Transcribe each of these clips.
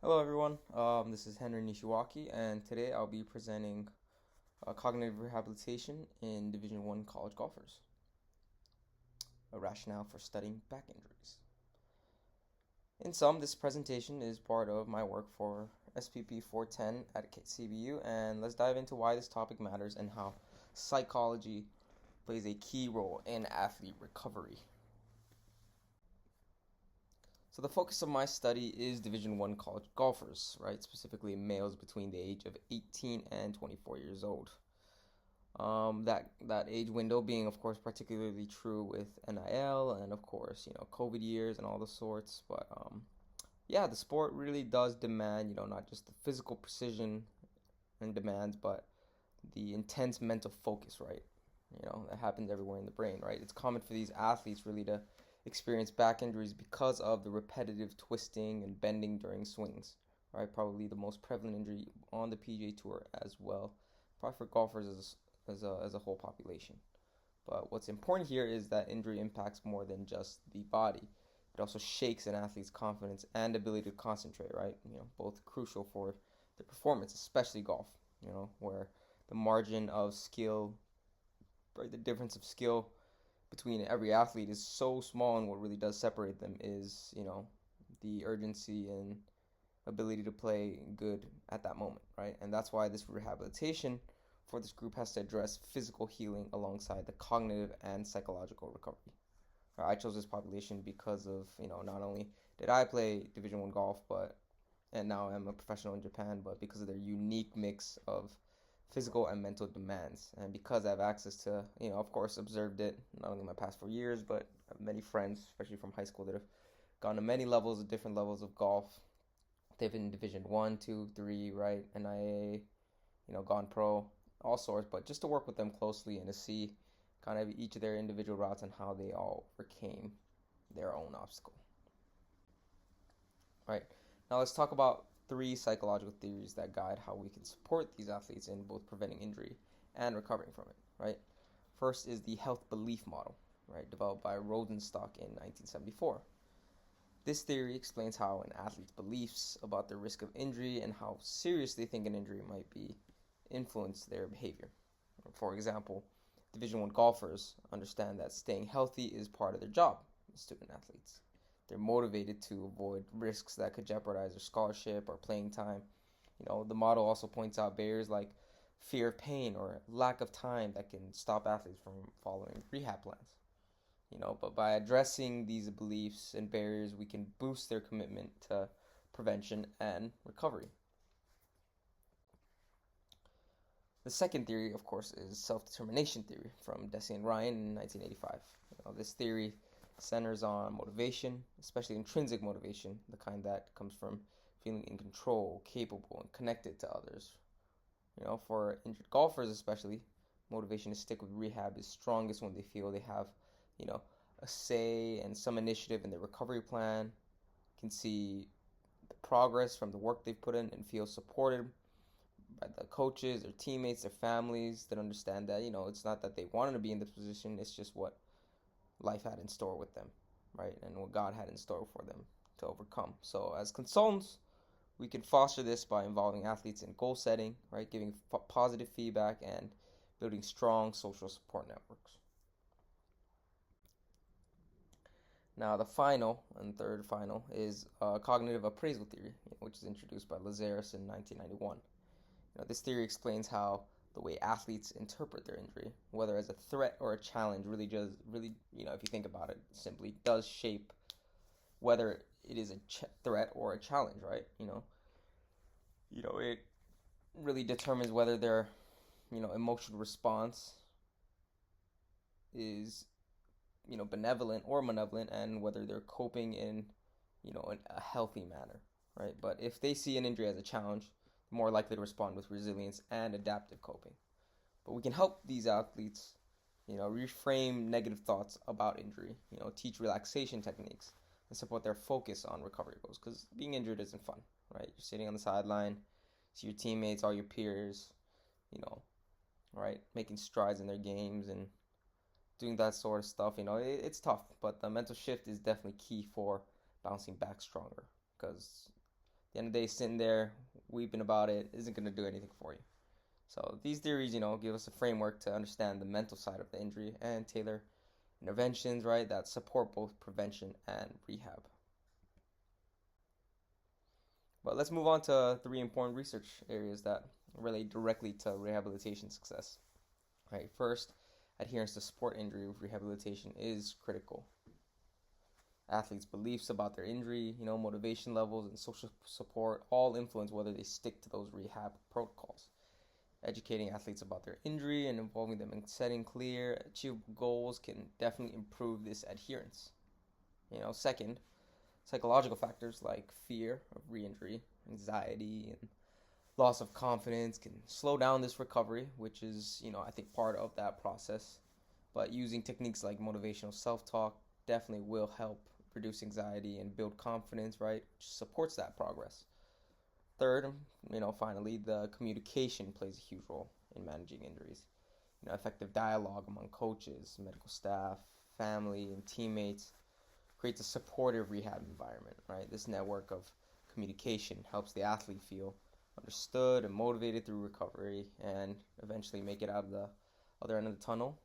Hello, everyone. This is Henry Nishiwaki, and today I'll be presenting cognitive rehabilitation in Division One college golfers, a rationale for studying back injuries. In sum, this presentation is part of my work for SPP410 at CBU, and let's dive into why this topic matters and how psychology plays a key role in athlete recovery. So the focus of my study is Division One college golfers, right? Specifically males between the age of 18 and 24 years old. That age window being, of course, particularly true with NIL and, of course, COVID years and all the sorts. But yeah, the sport really does demand, not just the physical precision and demands, but the intense mental focus, right? That happens everywhere in the brain, right? It's common for these athletes really to experience back injuries because of the repetitive twisting and bending during swings, right? Probably the most prevalent injury on the PGA Tour as well, probably for golfers as a whole population. But what's important here is that injury impacts more than just the body. It also shakes an athlete's confidence and ability to concentrate, right? Both crucial for the performance, especially golf, where the margin of skill, right, the difference of skill between every athlete is so small, and what really does separate them is, the urgency and ability to play good at that moment, right? And that's why this rehabilitation for this group has to address physical healing alongside the cognitive and psychological recovery. I chose this population because of, not only did I play Division One golf, but and now I'm a professional in Japan, but because of their unique mix of physical and mental demands. And because I have access to, of course, observed it not only in my past 4 years, but many friends, especially from high school, that have gone to many levels, different levels of golf. They've been in Division One, Two, Three, right, NIA, gone pro, all sorts. But just to work with them closely and to see kind of each of their individual routes and how they all overcame their own obstacle. Right. Now let's talk about three psychological theories that guide how we can support these athletes in both preventing injury and recovering from it, right? First is the health belief model, right, developed by Rosenstock in 1974. This theory explains how an athlete's beliefs about the risk of injury and how serious they think an injury might be influence their behavior. For example, Division One golfers understand that staying healthy is part of their job as student athletes. They're motivated to avoid risks that could jeopardize their scholarship or playing time. The model also points out barriers like fear of pain or lack of time that can stop athletes from following rehab plans. But by addressing these beliefs and barriers, we can boost their commitment to prevention and recovery. The second theory, of course, is self-determination theory from Deci and Ryan in 1985. This theory centers on motivation, especially intrinsic motivation, the kind that comes from feeling in control, capable, and connected to others. For injured golfers especially, motivation to stick with rehab is strongest when they feel they have, a say and some initiative in their recovery plan, can see the progress from the work they've put in and feel supported by the coaches, their teammates, their families that understand that, it's not that they wanted to be in this position, it's just what life had in store with them, right? And what God had in store for them to overcome. So, as consultants, we can foster this by involving athletes in goal setting, right? Giving positive feedback and building strong social support networks. Now, the final and third final is cognitive appraisal theory, which is introduced by Lazarus in 1991. This theory explains how the way athletes interpret their injury, whether as a threat or a challenge, really, if you think about it, simply does shape whether it is a threat or a challenge, right? It really determines whether their, emotional response is, benevolent or malevolent, and whether they're coping in, in a healthy manner, right? But if they see an injury as a challenge, more likely to respond with resilience and adaptive coping. But we can help these athletes, reframe negative thoughts about injury, teach relaxation techniques and support their focus on recovery goals. Because being injured isn't fun, right? You're sitting on the sideline, see your teammates, all your peers, you know, right, making strides in their games and doing that sort of stuff. It's tough, but the mental shift is definitely key for bouncing back stronger because the end of the day, sitting there weeping about it isn't going to do anything for you. So these theories, give us a framework to understand the mental side of the injury and tailor interventions, right, that support both prevention and rehab. But let's move on to three important research areas that relate directly to rehabilitation success. Right, first, adherence to sport injury rehabilitation is critical. Athletes' beliefs about their injury, motivation levels, and social support all influence whether they stick to those rehab protocols. Educating athletes about their injury and involving them in setting clear, achievable goals can definitely improve this adherence. Second, psychological factors like fear of re-injury, anxiety, and loss of confidence can slow down this recovery, which is, I think part of that process. But using techniques like motivational self-talk definitely will help reduce anxiety and build confidence, right, which supports that progress. Third, finally, the communication plays a huge role in managing injuries. Effective dialogue among coaches, medical staff, family, and teammates creates a supportive rehab environment, right? This network of communication helps the athlete feel understood and motivated through recovery and eventually make it out of the other end of the tunnel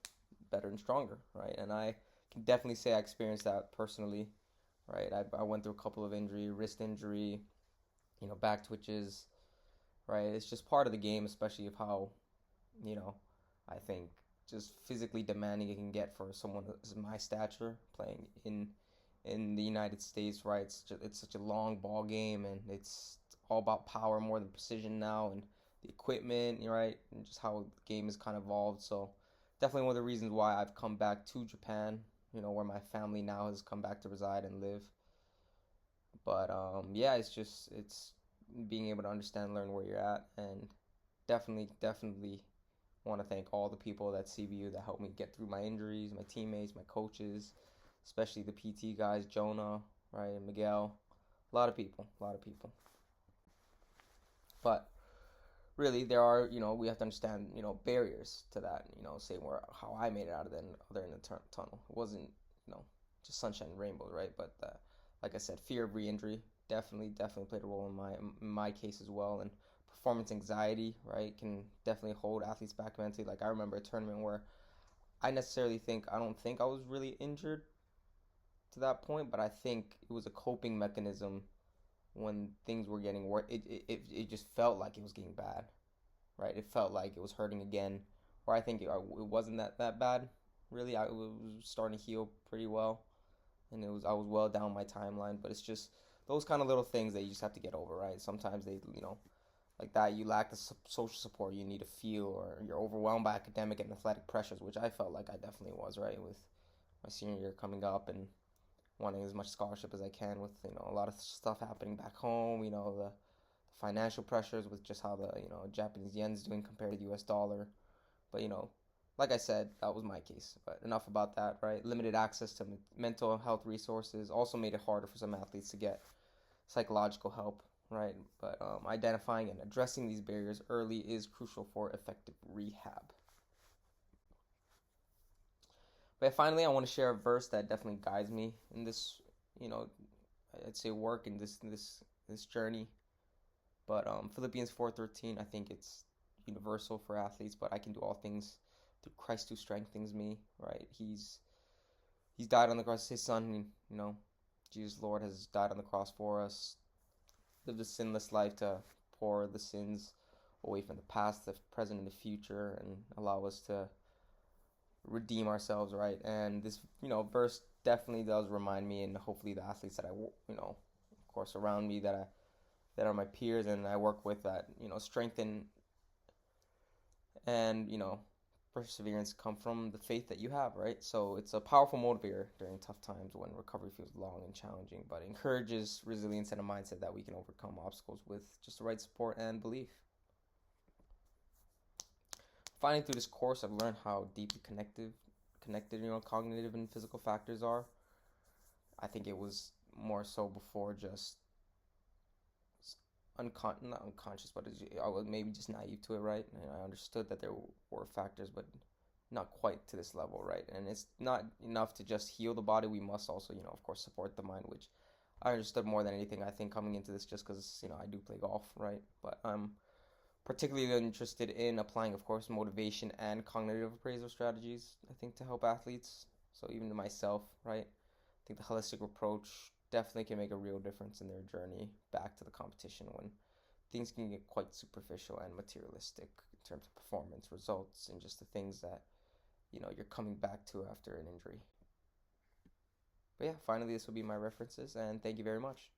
better and stronger, right? And I can definitely say I experienced that personally, right? I went through a couple of injury, wrist injury, back twitches, right? It's just part of the game, especially of how, I think just physically demanding it can get for someone of my stature playing in the United States, right? It's such a long ball game, and it's all about power more than precision now, and the equipment, right? And just how the game has kind of evolved. So definitely one of the reasons why I've come back to Japan, where my family now has come back to reside and live. But yeah, it's being able to understand and learn where you're at, and definitely want to thank all the people at CBU that helped me get through my injuries, my teammates, my coaches, especially the PT guys, Jonah, right, and Miguel. A lot of people. But really, there are, we have to understand, barriers to that, say how I made it out of the other end of the tunnel. It wasn't, just sunshine and rainbows, right? But like I said, fear of re-injury definitely played a role in my case as well. And performance anxiety, right, can definitely hold athletes back mentally. Like I remember a tournament where I don't think I was really injured to that point, but I think it was a coping mechanism when things were getting worse. It just felt like it was getting bad, right? It felt like it was hurting again, or I think it wasn't that bad. Really, I was starting to heal pretty well, and I was well down my timeline. But it's just those kind of little things that you just have to get over, right? Sometimes they, like that, you lack the social support you need to feel, or you're overwhelmed by academic and athletic pressures, which I felt like I definitely was, right, with my senior year coming up and wanting as much scholarship as I can, with a lot of stuff happening back home, the financial pressures with just how the Japanese yen's doing compared to the US dollar. But like I said, that was my case. But enough about that, right? Limited access to mental health resources also made it harder for some athletes to get psychological help, right? But identifying and addressing these barriers early is crucial for effective rehab. But finally, I want to share a verse that definitely guides me in this, I'd say work in this journey. But Philippians 4:13, I think it's universal for athletes. But I can do all things through Christ who strengthens me. Right? He's died on the cross. His Son, Jesus Lord has died on the cross for us. Lived a sinless life to pour the sins away from the past, the present, and the future, and allow us to redeem ourselves, right? And this, verse definitely does remind me, and hopefully the athletes that I, of course, around me that are my peers and I work with, that strengthen and perseverance come from the faith that you have, right? So it's a powerful motivator during tough times when recovery feels long and challenging, but it encourages resilience and a mindset that we can overcome obstacles with just the right support and belief. Finally, through this course, I've learned how deeply connected, cognitive and physical factors are. I think it was more so before just not unconscious, but I was maybe just naive to it, right? And I understood that there were factors, but not quite to this level, right? And it's not enough to just heal the body. We must also, of course, support the mind, which I understood more than anything, I think, coming into this just because, I do play golf, right? But I'm particularly interested in applying, of course, motivation and cognitive appraisal strategies, I think, to help athletes. So even to myself, right? I think the holistic approach definitely can make a real difference in their journey back to the competition when things can get quite superficial and materialistic in terms of performance, results, and just the things that, you're coming back to after an injury. But yeah, finally, this will be my references, and thank you very much.